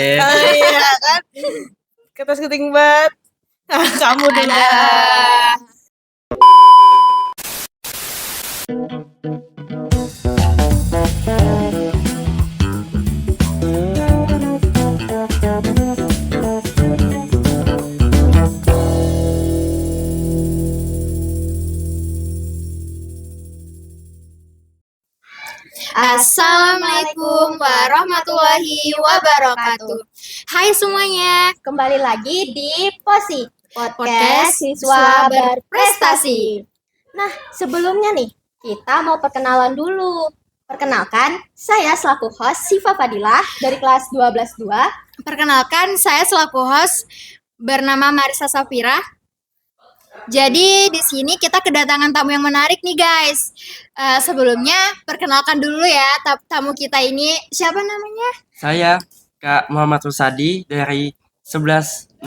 deh. Iya kan? Kertas keting banget. Kamu dulu. Assalamualaikum warahmatullahi wabarakatuh. Hai semuanya, Kembali lagi di POSI, Podcast Siswa Berprestasi. Nah, sebelumnya nih, kita mau perkenalan dulu. Perkenalkan, saya selaku host Siva Fadilah dari kelas 12-2. perkenalkan saya selaku host bernama Marisa Safira. Jadi di sini kita kedatangan tamu yang menarik nih guys. Sebelumnya perkenalkan dulu ya tamu kita ini, siapa namanya? Saya Kak Muhammad Rusadi dari 11-6.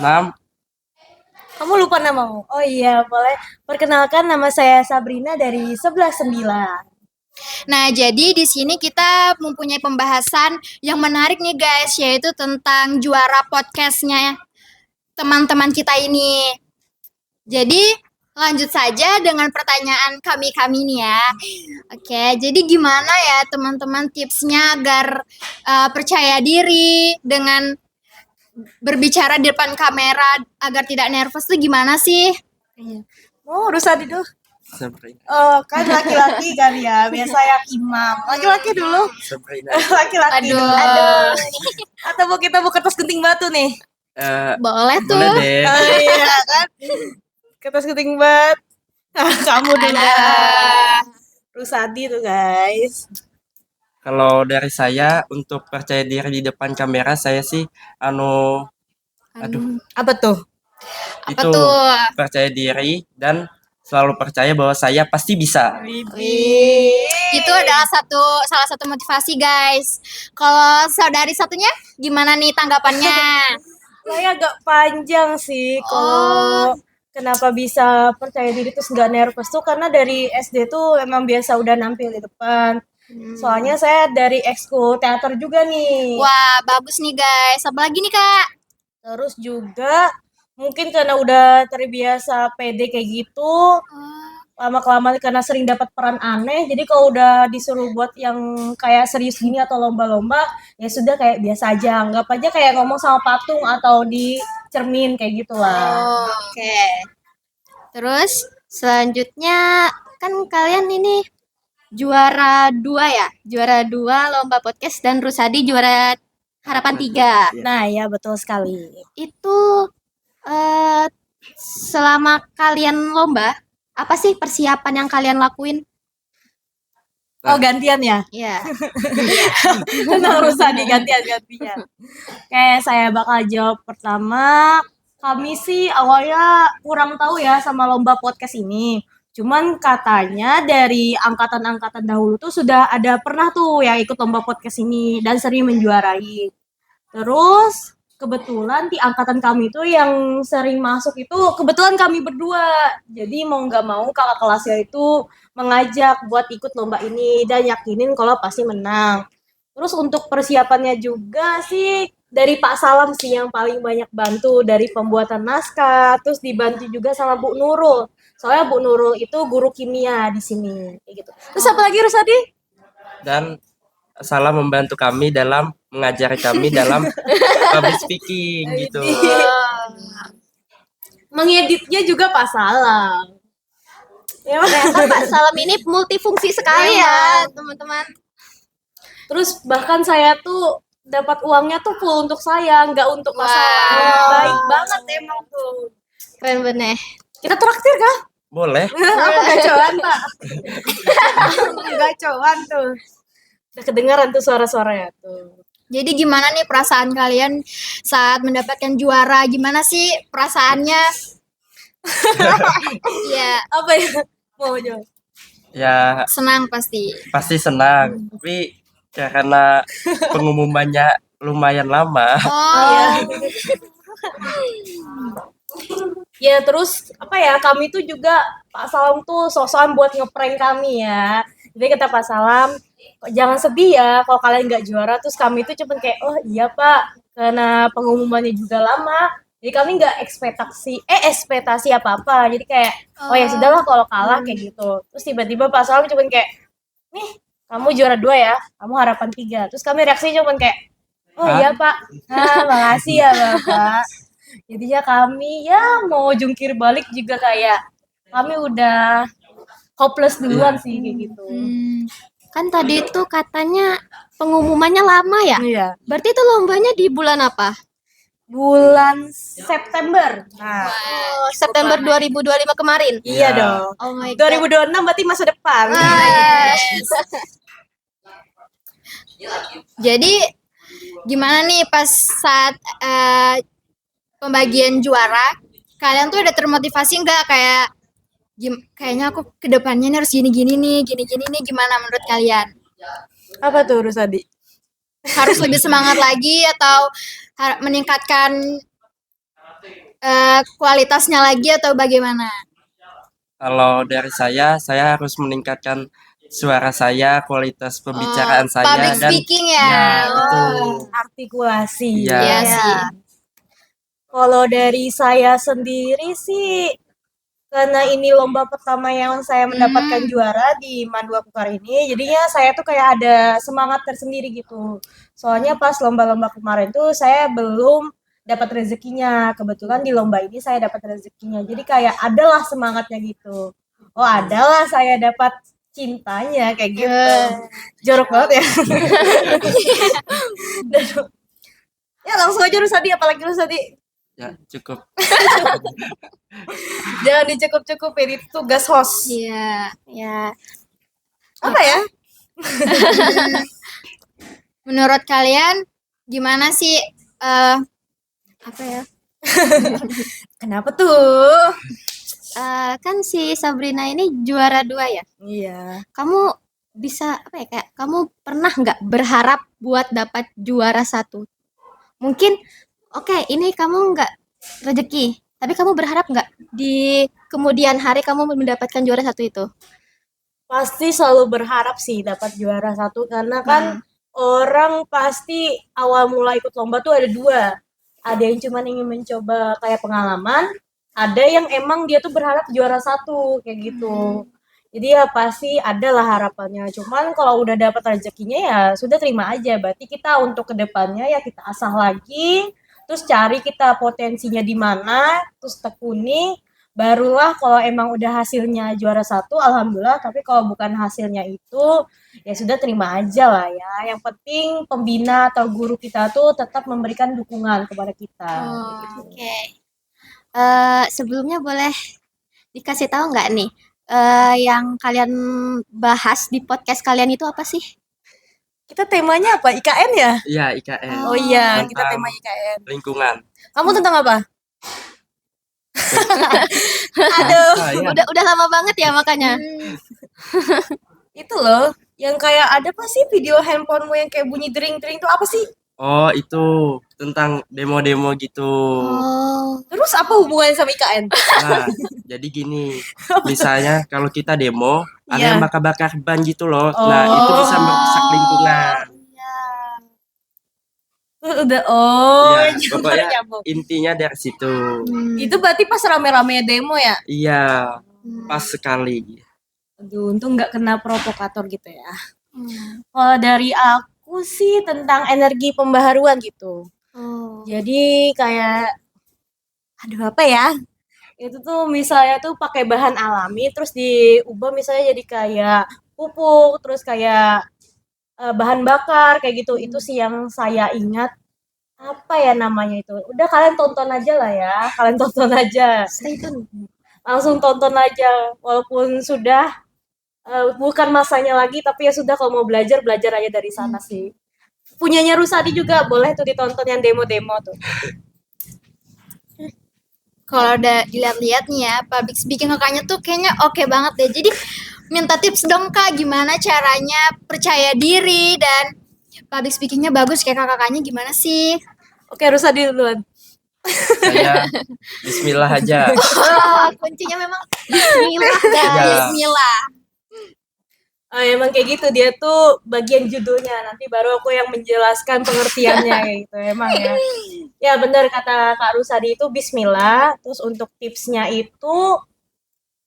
Kamu lupa namamu? Oh iya, boleh. Perkenalkan, nama saya Sabrina dari 11-9. Nah, jadi di sini kita mempunyai pembahasan yang menarik nih guys, yaitu tentang juara podcastnya teman-teman kita ini. Jadi lanjut saja dengan pertanyaan kami nih ya. Oke, jadi gimana ya teman-teman tipsnya agar percaya diri dengan berbicara di depan kamera agar tidak nervous tuh gimana sih? Oh, Rusadi dulu. Sabrina. Oh, kan laki-laki kan ya. Biasa yang imam. Laki-laki dulu. Sabrina. Laki-laki Aduh. dulu. Atau kita mau kertas genting batu nih? Boleh tuh. Boleh deh. Oh iya kan? Kertas keting banget. Kamu dulu. Rusadi tuh guys. Kalau dari saya untuk percaya diri di depan kamera saya sih aduh Apa tuh? Apa itu tuh? percaya diri dan selalu percaya bahwa saya pasti bisa. Itu adalah salah satu motivasi guys. Kalau saudari satunya gimana nih tanggapannya? Saya agak panjang sih kalau kenapa bisa percaya diri terus nggak nervous tuh karena dari SD tuh emang biasa udah nampil di depan. Soalnya saya dari ekskul teater juga nih. Wah, bagus nih guys. Apa lagi nih Kak? Terus juga mungkin karena udah terbiasa pede kayak gitu, lama-kelamaan karena sering dapat peran aneh, jadi kalau udah disuruh buat yang kayak serius gini atau lomba-lomba, ya sudah kayak biasa aja, anggap aja kayak ngomong sama patung atau di cermin kayak gitulah. Oke. Terus selanjutnya kan kalian ini juara 2 ya? Juara 2 lomba podcast dan Rusadi juara harapan 3. Nah, ya betul sekali. Itu selama kalian lomba, apa sih persiapan yang kalian lakuin? Oh, gantian ya? Iya. Tenang, usah digantian-gantian. Oke, saya bakal jawab pertama. Kami sih awalnya kurang tahu ya sama lomba podcast ini. Cuman katanya dari angkatan-angkatan dahulu tuh sudah ada pernah tuh yang ikut lomba podcast ini dan sering menjuarai. Terus kebetulan di angkatan kami tuh yang sering masuk itu kebetulan kami berdua. Jadi mau nggak mau kakak kelasnya itu mengajak buat ikut lomba ini dan yakinin kalau pasti menang. Terus untuk persiapannya juga sih dari Pak Salam sih yang paling banyak bantu dari pembuatan naskah, terus dibantu juga sama Bu Nurul. Soalnya Bu Nurul itu guru kimia di sini kayak gitu. Terus apa lagi Rusadi? Dan salah membantu kami dalam mengajari kami dalam public speaking gitu. Mengeditnya juga Pak Salam. Ya, Ternyata Pak Salam ini multifungsi sekali ya, teman-teman. terus bahkan saya tuh dapat uangnya tuh full untuk saya, nggak untuk Pak Salam. Baik banget emang tuh. Keren bener. Kita traktir kah? Boleh. Apa gacoan Pak? Gacoan tuh. Udah kedengaran tuh suara-suaranya tuh. Jadi gimana nih perasaan kalian saat mendapatkan juara? Gimana sih perasaannya? Ya, Apa ya? Mau jawab? Ya senang pasti. pasti senang. Tapi karena pengumumannya lumayan lama. Oh, Ya terus apa ya, kami tuh juga Pak Salam tuh sok-sokan buat ngeprank kami ya. Jadi kata Pak Salam, jangan sedih ya kalau kalian nggak juara. Terus kami tuh cuma kayak, oh iya Pak, karena pengumumannya juga lama. Jadi kami nggak ekspektasi apa-apa. Jadi kayak oh ya sudahlah kalau kalah kayak gitu. Terus tiba-tiba Pak Salam cuma kayak nih kamu juara 2 ya, kamu harapan 3. Terus kami reaksinya cuma kayak oh Hah? iya Pak, makasih ya Bapak. Jadinya kami ya mau jungkir balik juga kayak kami udah hopeless duluan sih kayak gitu. Kan tadi itu katanya pengumumannya lama ya? Iya. Berarti itu lombanya di bulan apa? Bulan September. Nah, September 2025 kemarin. iya Ya. dong. Oh my god. 2026 berarti masa depan. Jadi gimana nih pas saat pembagian juara, kalian tuh ada termotivasi nggak kayak kayaknya aku kedepannya nih harus gini-gini nih, gini-gini nih, gimana menurut kalian? Apa tuh Rusadi? Harus lebih semangat lagi atau meningkatkan kualitasnya lagi atau bagaimana? Kalau dari saya harus meningkatkan suara saya, kualitas pembicaraan saya Public dan speaking ya. ya, itu. Artikulasi. Iya. Iya Ya. sih. Kalau dari saya sendiri sih karena ini lomba pertama yang saya mendapatkan juara di Mandua Kukar ini, jadinya saya tuh kayak ada semangat tersendiri gitu. Soalnya pas lomba-lomba kemarin tuh saya belum dapat rezekinya. Kebetulan di lomba ini saya dapat rezekinya. Jadi kayak adalah semangatnya gitu. Oh, adalah saya dapat cintanya kayak gitu. Jorok banget ya. Ya langsung aja Rusadi, apalagi Rusadi. Ya, cukup. Jangan dicukup-cukupin, itu tugas host. Iya. Ya. Apa ya? Menurut kalian gimana sih Apa ya? Kenapa tuh? Kan si Sabrina ini juara 2 ya. Iya. Kamu bisa apa ya, kayak kamu pernah nggak berharap buat dapat juara 1? Mungkin oke, ini kamu nggak rezeki, tapi kamu berharap nggak di kemudian hari kamu mendapatkan juara 1 itu? Pasti selalu berharap sih dapat juara 1 karena kan orang pasti awal mula ikut lomba tuh ada 2. Ada yang cuma ingin mencoba kayak pengalaman, ada yang emang dia tuh berharap juara 1 kayak gitu. Jadi ya pasti adalah harapannya. Cuman kalau udah dapat rezekinya ya sudah terima aja. Berarti kita untuk kedepannya ya kita asah lagi, terus cari kita potensinya di mana, terus tekuni. Barulah kalau emang udah hasilnya juara 1, alhamdulillah. Tapi kalau bukan hasilnya itu, ya sudah terima aja lah ya. Yang penting pembina atau guru kita tuh tetap memberikan dukungan kepada kita. Oke. Sebelumnya boleh dikasih tahu nggak nih, yang kalian bahas di podcast kalian itu apa sih? Kita temanya apa? IKN ya? Iya, IKN. Oh iya, kita Tentang tema IKN. lingkungan. Kamu tentang apa? Aduh, Saya Udah lama banget ya makanya. itu loh. Yang kayak ada apa sih video handphonemu yang kayak bunyi dering-dering itu apa sih? Oh, itu tentang demo-demo gitu. Oh. Terus apa hubungannya sama IKN? Nah, jadi gini, misalnya kalau kita demo, ada Iya. yang bakar-bakar ban gitu loh. Nah, itu bisa merusak lingkungan. Udah, Ya, nyambung, pokoknya nyambung. intinya dari situ. Itu berarti pas rame-rame demo ya? Iya, pas sekali. Aduh, untung nggak kena provokator gitu ya. Kalau dari aku sih tentang energi pembaharuan gitu. Oh. Jadi kayak, aduh apa ya? Itu tuh misalnya tuh pakai bahan alami, terus diubah misalnya jadi kayak pupuk, terus kayak bahan bakar kayak gitu. Itu sih yang saya ingat. Apa ya namanya itu? Udah kalian tonton aja lah ya. Kalian tonton aja. Stay tune. Langsung tonton aja. Walaupun sudah bukan masanya lagi, tapi ya sudah kalau mau belajar aja dari sana sih. Punyanya Rusadi juga boleh tuh ditonton yang demo-demo tuh. Kalau udah dilihat-lihat nih ya, public speaking kakaknya tuh kayaknya oke banget deh. Jadi minta tips dong Kak, gimana caranya percaya diri dan public speakingnya bagus kayak kakaknya gimana sih? Oke, Rusadi duluan. Saya bismillah aja. Oh, kuncinya memang bismillah guys. Ya. Bismillah. Emang kayak gitu, dia tuh bagian judulnya, nanti baru aku yang menjelaskan pengertiannya kayak gitu emang ya. Ya benar kata Kak Rusadi itu bismillah. Terus untuk tipsnya itu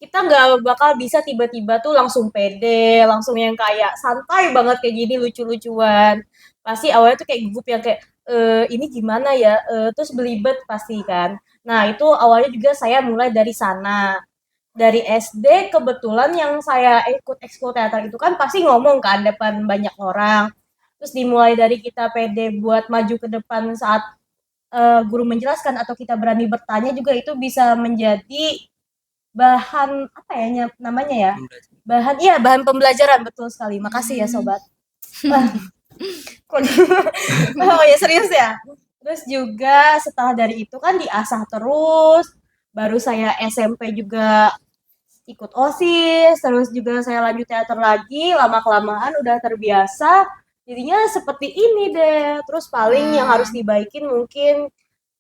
kita nggak bakal bisa tiba-tiba tuh langsung pede, langsung yang kayak santai banget kayak gini lucu-lucuan. Pasti awalnya tuh kayak gugup yang kayak ini gimana ya, terus belibet pasti kan. Nah itu awalnya juga saya mulai dari sana. Dari SD kebetulan yang saya ikut ekskul teater itu kan pasti ngomong kan depan banyak orang. Terus dimulai dari kita pede buat maju ke depan saat guru menjelaskan atau kita berani bertanya juga itu bisa menjadi bahan apa ya namanya ya? Bahan pembelajaran betul sekali. Makasih ya sobat. Wah, oh ya serius ya. Terus juga setelah dari itu kan diasah terus. Baru saya SMP juga ikut OSIS, terus juga saya lanjut teater lagi, lama-kelamaan udah terbiasa, jadinya seperti ini deh. Terus paling yang harus dibaikin mungkin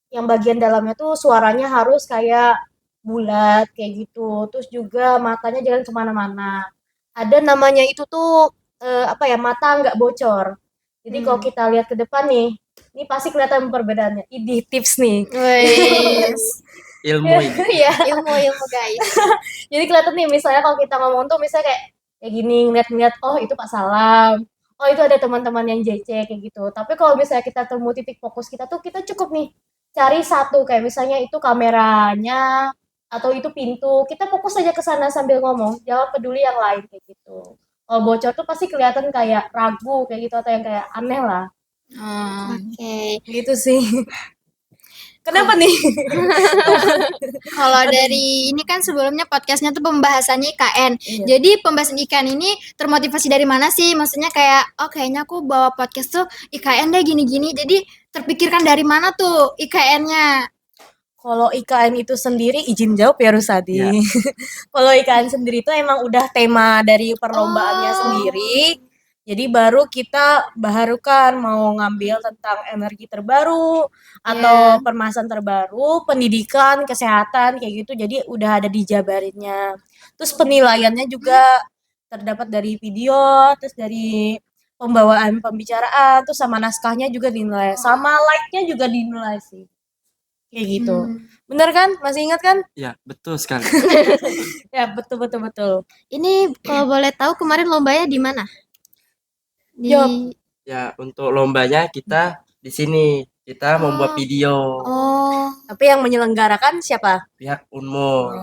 yang bagian dalamnya tuh suaranya harus kayak bulat kayak gitu. Terus juga matanya jangan kemana-mana. Ada namanya itu tuh apa ya, mata nggak bocor. Jadi kalau kita lihat ke depan nih, ini pasti kelihatan perbedaannya. Ini tips nih. Wes. Ilmu ini. Iya. Ilmu guys. Jadi kelihatan nih misalnya kalau kita ngomong tuh misalnya kayak gini ngeliat-ngeliat oh itu Pak Salam. Oh itu ada teman-teman yang JC kayak gitu. Tapi kalau misalnya kita temu titik fokus kita tuh kita cukup nih cari satu kayak misalnya itu kameranya atau itu pintu. Kita fokus aja ke sana sambil ngomong. Jangan peduli yang lain kayak gitu. Kalau bocor tuh pasti kelihatan kayak ragu kayak gitu atau yang kayak aneh lah. Oke. Gitu sih. Kenapa nih? Kalau dari ini kan sebelumnya podcastnya tuh pembahasannya IKN. Iya. Jadi pembahasan IKN ini termotivasi dari mana sih? Maksudnya kayak, oh kayaknya aku bawa podcast tuh IKN deh gini-gini. Jadi terpikirkan dari mana tuh IKN-nya? Kalau IKN itu sendiri izin jawab ya Rusadi. Ya. Kalau IKN sendiri itu emang udah tema dari perlombaannya sendiri. Jadi baru kita baharukan mau ngambil tentang energi terbaru atau permasalahan terbaru, pendidikan, kesehatan kayak gitu. Jadi udah ada dijabarinnya. Terus penilaiannya juga terdapat dari video, terus dari pembawaan pembicaraan, terus sama naskahnya juga dinilai, sama like-nya juga dinilai sih. Kayak gitu. Bener kan? Masih ingat kan? Ya, betul sekali. Ya, betul betul betul. Ini kalau boleh tahu kemarin lombanya di mana? Di Yop. Ya, untuk lombanya kita di sini. Kita membuat video. Oh, Tapi yang menyelenggarakan siapa? Pihak Unmu.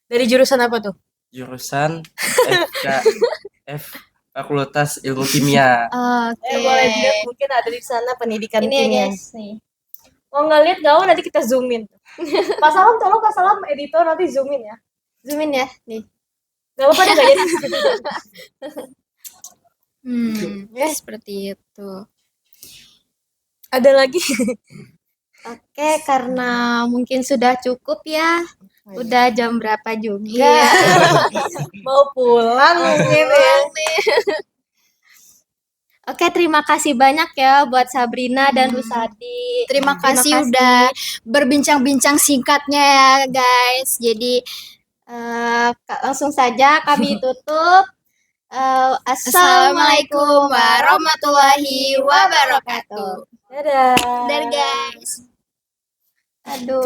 Dari jurusan apa tuh? Jurusan Fakultas Ilmu Kimia. oke. Boleh dilihat mungkin ada di sana pendidikan Ini ya kimia. guys nih. Kalau nggak lihat gawat nanti kita zoomin. Pak Salam tolong Pak Salam editor nanti zoomin ya. Zoomin ya nih. Gak apa-apa nggak jadi. Seperti itu. Ada lagi? Oke, karena mungkin sudah cukup ya. Udah jam berapa juga? Iya. Mau pulang mungkin ya. Oke, terima kasih banyak ya buat Sabrina dan Rusadi. Terima kasih udah berbincang-bincang singkatnya ya guys. Jadi Langsung saja kami tutup. Assalamualaikum warahmatullahi wabarakatuh. Dadah. Dadah guys. Aduh.